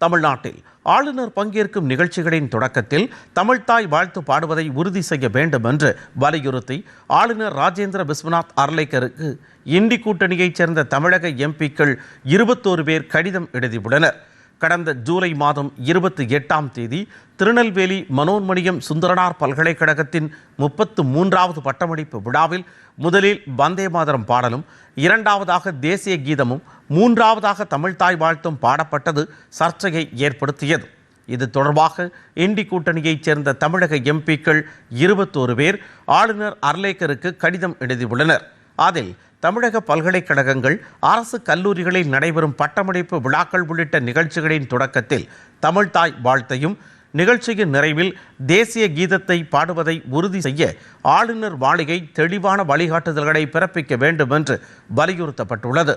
தமிழ்நாட்டில் ஆளுநர் பங்கேற்கும் நிகழ்ச்சிகளின் தொடக்கத்தில் தமிழ்த்தாய் வாழ்த்து பாடுவதை உறுதி செய்ய வேண்டும் என்று வலியுறுத்தி ஆளுநர் ராஜேந்திர விஸ்வநாத் அர்லேக்கருக்கு இண்டி கூட்டணியைச் சேர்ந்த தமிழக எம்பிக்கள் 21 பேர் கடிதம் எழுதியுள்ளனர். கடந்த ஜூலை மாதம் 28ஆம் தேதி திருநெல்வேலி மனோன்மணியம் சுந்தரனார் பல்கலைக்கழகத்தின் 33வது பட்டமளிப்பு விழாவில் முதலில் வந்தே மாதரம் பாடலும், இரண்டாவதாக தேசிய கீதமும், மூன்றாவதாக தமிழ்த்தாய் வாழ்த்தும் பாடப்பட்டது சர்ச்சையை ஏற்படுத்தியது. இது தொடர்பாக இண்டி கூட்டணியைச் சேர்ந்த தமிழக எம்பிக்கள் 21 பேர் ஆளுநர் அர்லேக்கருக்கு கடிதம் எழுதியுள்ளனர். அதில் தமிழக பல்கலைக்கழகங்கள், அரசு கல்லூரிகளில் நடைபெறும் பட்டமளிப்பு விழாக்கள் உள்ளிட்ட நிகழ்ச்சிகளின் தொடக்கத்தில் தமிழ்த்தாய் வாழ்த்தையும், நிகழ்ச்சியின் நிறைவில் தேசிய கீதத்தை பாடுவதை உறுதி செய்ய ஆளுநர் மாளிகை தெளிவான வழிகாட்டுதல்களை பிறப்பிக்க வேண்டும் என்று வலியுறுத்தப்பட்டுள்ளது.